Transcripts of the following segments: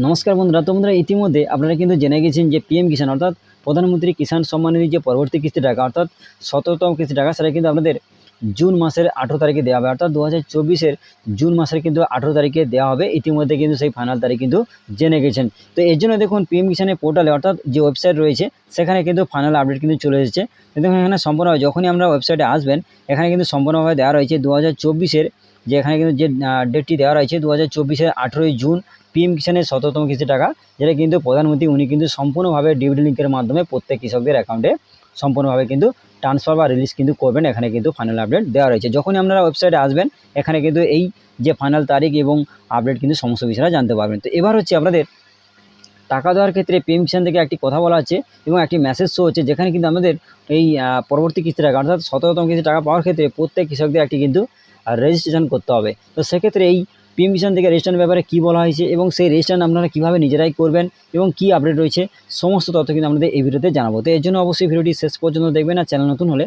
নমস্কার বন্ধুরা। তো বন্ধুরা, ইতিমধ্যে আপনারা কিন্তু জেনে গেছেন যে পিএম কিষাণ অর্থাৎ প্রধানমন্ত্রী কিষাণ সম্মান নিধি যে পরবর্তী কিস্তি টাকা অর্থাৎ ১৭তম কিস্তি টাকা, সেটা কিন্তু আপনাদের জুন মাসের ১৮ তারিখে দেওয়া হবে। অর্থাৎ ২০২৪-এর জুন মাসের কিন্তু ১৮ তারিখে দেওয়া হবে। ইতিমধ্যে কিন্তু সেই ফাইনাল তারিখ কিন্তু জেনে গেছেন। তো এর জন্য দেখুন পিএম কিষাণের পোর্টালে অর্থাৎ যে ওয়েবসাইট রয়েছে সেখানে কিন্তু ফাইনাল আপডেট কিন্তু চলে এসেছে। দেখুন এখানে সম্পূর্ণভাবে যখনই আমরা ওয়েবসাইটে আসবেন, এখানে কিন্তু সম্পূর্ণভাবে দেওয়া রয়েছে ২০২৪-এর যে এখানে কিন্তু যে ডেটটি দেওয়া রয়েছে ২০২৪-এর ১৮ই জুন পিএম কিষাণের ১৭তম কিস্তি টাকা, যেটা কিন্তু প্রধানমন্ত্রী উনি কিন্তু সম্পূর্ণভাবে ডিবিটি লিঙ্কের মাধ্যমে প্রত্যেক কৃষকদের অ্যাকাউন্টে সম্পূর্ণভাবে কিন্তু ট্রান্সফার বা রিলিজ কিন্তু করবেন। এখানে কিন্তু ফাইনাল আপডেট দেওয়া রয়েছে। যখনই আপনারা ওয়েবসাইটে আসবেন, এখানে কিন্তু এই যে ফাইনাল তারিখ এবং আপডেট কিন্তু সমস্ত বিষয়টা জানতে পারবেন। তো এবার হচ্ছে আপনাদের টাকা দেওয়ার ক্ষেত্রে পিএম কিষাণ থেকে একটি কথা বলা আছে এবং একটি মেসেজ শো হচ্ছে, যেখানে কিন্তু আমাদের এই পরবর্তী কিস্তি টাকা অর্থাৎ ১৭তম কিস্তি টাকা পাওয়ার ক্ষেত্রে প্রত্যেক কৃষকদের একটি কিন্তু রেজিস্ট্রেশন করতে হবে। তো সেক্ষেত্রে এই পিএম কিষাণ থেকে রেজিস্ট্রেশনের ব্যাপারে কী বলা হয়েছে এবং সেই রেজিস্ট্রেশন আপনারা কীভাবে নিজেরাই করবেন এবং কী আপডেট রয়েছে, সমস্ত তথ্য কিন্তু আপনাদের এই ভিডিওতে জানাবো। তো এর জন্য অবশ্যই ভিডিওটি শেষ পর্যন্ত দেখবেন। আর চ্যানেল নতুন হলে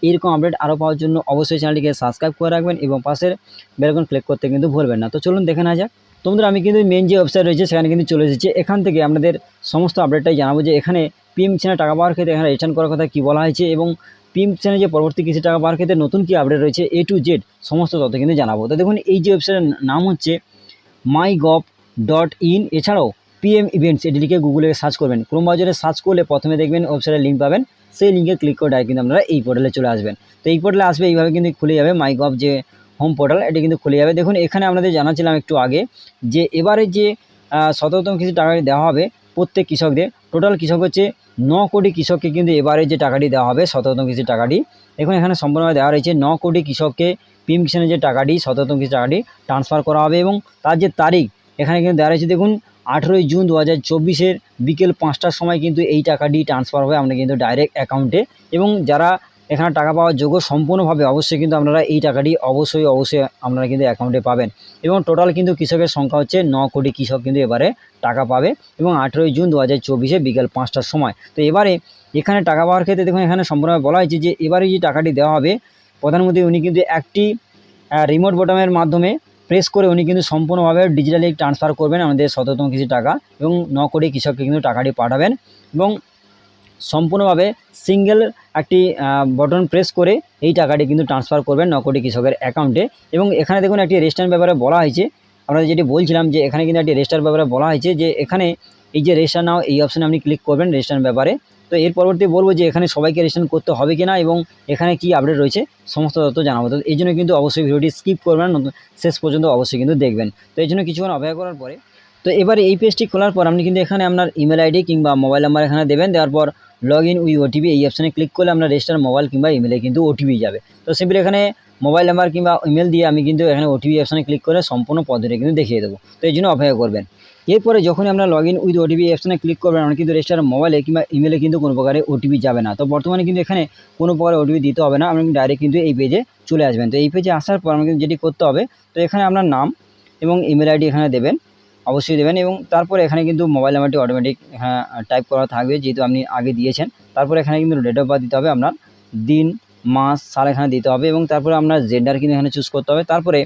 এরকম আপডেট আরও পাওয়ার জন্য অবশ্যই চ্যানেলটিকে সাবস্ক্রাইব করে রাখবেন এবং পাশের বেল আইকন ক্লিক করতে কিন্তু ভুলবেন না। তো চলুন দেখে নেওয়া যাক। তো বন্ধুরা, আমি কিন্তু মেন যে ওয়েবসাইট রয়েছে সেখানে কিন্তু চলে এসেছি। এখান থেকে আপনাদের সমস্ত আপডেটটাই জানাবো যে এখানে পিএম কিষাণে টাকা পাওয়ার ক্ষেত্রে এখানে রেজিস্ট্রেশন করার কথা কী বলা হয়েছে এবং পিএম কিষাণে যে পরবর্তী কিস্তি টাকা পাওয়ার ক্ষেত্রে নতুন কী আপডেট রয়েছে, A to Z সমস্ত তথ্য কিন্তু জানাবো। তো দেখুন এই যে ওয়েবসাইটের নাম হচ্ছে mygov.in। এছাড়াও পিএম ইভেন্টস এটি লিখে গুগলে সার্চ করবেন। ক্রোম ব্রাউজারে সার্চ করলে প্রথমে দেখবেন ওয়েবসাইটের লিঙ্ক পাবেন। সেই লিঙ্কে ক্লিক করে ডাইরেক্ট কিন্তু আপনারা এই পোর্টালে চলে আসবেন। তো এই পোর্টালে আসবে এইভাবে কিন্তু খুলে যাবে মাইগভ যে হোম পোর্টাল, এটি কিন্তু খুলে যাবে। দেখুন এখানে আপনাদের জানাচ্ছিলাম একটু আগে যে এবারে যে ১৭তম কিস্তি টাকাটি দেওয়া হবে প্রত্যেক কৃষকদের, টোটাল কৃষক হচ্ছে ৯ কোটি কৃষককে কিন্তু এবারে যে টাকাটি দেওয়া হবে ১৭তম কিস্তি টাকাটি, দেখুন এখানে সম্পূর্ণভাবে দেওয়া রয়েছে ৯ কোটি কৃষককে পিএম কিষাণের যে টাকাটি ১৭তম কিস্তি টাকাটি ট্রান্সফার করা হবে এবং তার যে তারিখ এখানে কিন্তু দেওয়া রয়েছে। দেখুন ১৮ই জুন ২০২৪-এর বিকেল ৫টার সময় কিন্তু এই টাকাটি ট্রান্সফার হবে আমরা কিন্তু ডাইরেক্ট অ্যাকাউন্টে। এবং যারা এখানে টাকা পাওয়ার যোগ্য সম্পূর্ণভাবে অবশ্যই কিন্তু আপনারা এই টাকাটি অবশ্যই আপনারা কিন্তু অ্যাকাউন্টে পাবেন। এবং টোটাল কিন্তু কৃষকের সংখ্যা হচ্ছে ৯ কোটি কৃষক কিন্তু এবারে টাকা পাবে এবং ১৮ই জুন ২০২৪-এ বিকেল ৫টার সময়। তো এবারে এখানে টাকা পাওয়ার ক্ষেত্রে দেখুন এখানে সম্পূর্ণভাবে বলা হয়েছে যে এবারে যে টাকাটি দেওয়া হবে প্রধানমন্ত্রী উনি কিন্তু একটি রিমোট বোতামের মাধ্যমে প্রেস করে উনি কিন্তু সম্পূর্ণভাবে ডিজিটালি ট্রান্সফার করবেন আমাদের ১৭তম কিস্তি টাকা এবং ৯ কোটি কৃষককে কিন্তু টাকাটি পাঠাবেন এবং সম্পূর্ণভাবে সিঙ্গেল একটি বটন প্রেস করে এই টাকাটি কিন্তু ট্রান্সফার করবেন ৯ কোটি কৃষকের অ্যাকাউন্টে। এবং এখানে দেখুন একটি রেজিস্ট্রেশন ব্যাপারে বলা হয়েছে, আমরা যেটি বলছিলাম যে এখানে কিন্তু একটি রেজিস্টার ব্যাপারে বলা হয়েছে যে এখানে এই যে রেজিস্টার নাও এই অপশানে আপনি ক্লিক করবেন রেজিস্ট্রেশন ব্যাপারে। তো এর পরবর্তী বলবো যে এখানে সবাইকে রেজিস্ট্রেশন করতে হবে কিনা এবং এখানে কি আপডেট রয়েছে সমস্ত তথ্য জানাবো। তো এই জন্য কিন্তু অবশ্যই ভিডিওটি স্কিপ করবেন না, শেষ পর্যন্ত অবশ্যই কিন্তু দেখবেন। তো এই জন্য কিছুক্ষণ অপেক্ষা করার পরে তো এবারে এই পেজটি খোলার পর আপনি কিন্তু এখানে আপনার ইমেল আইডি কিংবা মোবাইল নাম্বার এখানে দেবেন। দেওয়ার পর লগ ইন উইথ ওটিপি এই অপশানে ক্লিক করলে আপনার রেজিস্টার মোবাইল কিংবা ইমেলে কিন্তু ওটিপি যাবে। তো সিম্পলি এখানে মোবাইল নাম্বার কিংবা ইমেল দিয়ে আমি কিন্তু এখানে ওটিপি অপশানে ক্লিক করে সম্পূর্ণ পদ্ধতি কিন্তু দেখিয়ে দেবো। তো এই জন্য অপেক্ষা করবেন। এরপরে যখনই আপনার লগ ইন উইথ ওটিপি অপশানে ক্লিক করবেন, আমরা কিন্তু রেজিস্টার মোবাইলে কিংবা ইমেলে কিন্তু কোনো প্রকারে ওটিপি যাবে না। তো বর্তমানে কিন্তু এখানে কোনো প্রকারে ওটিপি দিতে হবে না, আপনি ডাইরেক্ট কিন্তু এই পেজে চলে আসবেন। তো এই পেজে আসার পর আমাকে যেটি করতে হবে, তো এখানে আপনার নাম এবং ইমেল আইডি এখানে দেবেন, অবশ্যই দেবেন। এবং তারপরে এখানে কিন্তু মোবাইল নাম্বারটি অটোমেটিক টাইপ করা থাকবে যেহেতু আপনি আগে দিয়েছেন। তারপরে এখানে কিন্তু ডেট অফ বার্থ দিতে হবে, আপনার দিন মাস সাল এখানে দিতে হবে এবং তারপরে আপনার জেন্ডার কিন্তু এখানে চুজ করতে হবে। তারপরে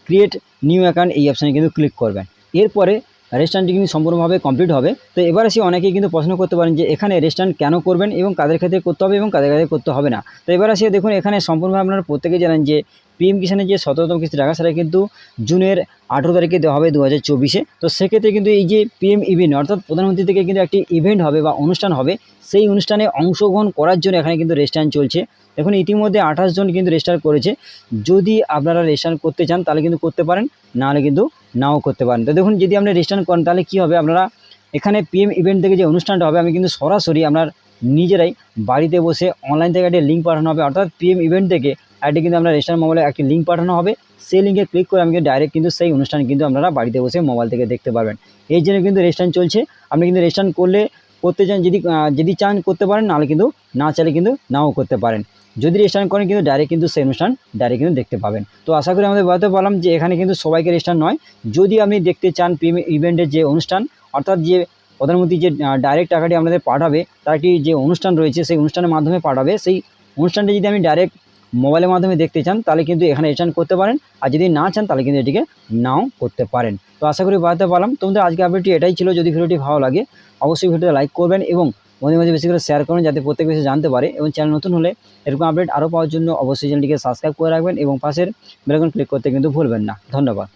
ক্রিয়েট নিউ অ্যাকাউন্ট এই অপশানে কিন্তু ক্লিক করবেন। এরপরে রেজিস্ট্রেশনটি কিন্তু সম্পূর্ণভাবে কমপ্লিট হবে। তো এবার এসে অনেকেই কিন্তু প্রশ্ন করতে পারেন যে এখানে রেজিস্ট্রেশন কেন করবেন এবং কাদের ক্ষেত্রে করতে হবে এবং কাদের ক্ষেত্রে করতে হবে না। তো এবার এসে দেখুন এখানে সম্পূর্ণভাবে আপনারা প্রত্যেকেই জানেন যে পিএম কিষাণের যে ১৭তম কিস্তি টাকা সেটা কিন্তু জুনের ১৮ তারিখে দেওয়া হবে ২০২৪-এ। তো সেক্ষেত্রে কিন্তু এই যে পিএম ইভেন্ট অর্থাৎ প্রধানমন্ত্রী থেকে কিন্তু একটি ইভেন্ট হবে বা অনুষ্ঠান হবে, সেই অনুষ্ঠানে অংশগ্রহণ করার জন্য এখানে কিন্তু রেজিস্ট্রেশন চলছে। দেখুন ইতিমধ্যে ২৮ জন কিন্তু রেজিস্টার করেছে। যদি আপনারা রেজিস্ট্রেশন করতে চান তাহলে কিন্তু করতে পারেন, নাহলে কিন্তু নাও করতে পারেন। তো দেখুন যদি আপনি রেজিস্ট্রেশন করেন তাহলে কী হবে, আপনারা এখানে পিএম ইভেন্ট থেকে যে অনুষ্ঠানটা হবে আমি কিন্তু সরাসরি আপনার নিজেরাই বাড়িতে বসে অনলাইন থেকে একটা লিঙ্ক পাঠানো হবে, অর্থাৎ পিএম ইভেন্ট থেকে একটি কিন্তু আপনার রেজিস্ট্রেশন মোবাইলে একটি লিঙ্ক পাঠানো হবে। সেই লিঙ্কে ক্লিক করে আমি ডাইরেক্ট কিন্তু সেই অনুষ্ঠান কিন্তু আপনারা বাড়িতে বসে মোবাইল থেকে দেখতে পারবেন। এই জন্য কিন্তু রেজিস্ট্রেশন চলছে। আপনি কিন্তু রেজিস্ট্রেশন করতে চান, যদি চান করতে পারেন, নাহলে কিন্তু না চাইলে কিন্তু নাও করতে পারেন। যদি রেজিস্ট্রেশন করেন কিন্তু ডাইরেক্ট কিন্তু সেই অনুষ্ঠান ডাইরেক্ট কিন্তু দেখতে পাবেন। তো আশা করি আমাদের বলতে পারলাম যে এখানে কিন্তু সবাইকে রেজিস্ট্রেশন নয়, যদি আপনি দেখতে চান পিএম ইভেন্টের যে অনুষ্ঠান অর্থাৎ যে প্রধানমন্ত্রী যে ডাইরেক্ট টাকাটি আপনাদের পাঠাবে তার একটি যে অনুষ্ঠান রয়েছে সেই অনুষ্ঠানের মাধ্যমে পাঠাবে, সেই অনুষ্ঠানটি যদি আমি ডাইরেক্ট মোবাইলের মাধ্যমে দেখতে চান তাহলে কিন্তু এখানে রিটার্ন করতে পারেন, আর যদি না চান তাহলে কিন্তু এটিকে নাও করতে পারেন। তো আশা করি বাড়াতে পারলাম। তোমাদের আজকে আপডেটটি এটাই ছিল। যদি ভিডিওটি ভালো লাগে অবশ্যই ভিডিওতে লাইক করবেন এবং মাঝে মাঝে বেশি করে শেয়ার করুন, যাতে প্রত্যেক বেশি জানতে পারে। এবং চ্যানেল নতুন হলে এরকম আপডেট আরও পাওয়ার জন্য অবশ্যই চ্যানেলটিকে সাবস্ক্রাইব করে রাখবেন এবং পাশের বেল আইকন ক্লিক করতে কিন্তু ভুলবেন না। ধন্যবাদ।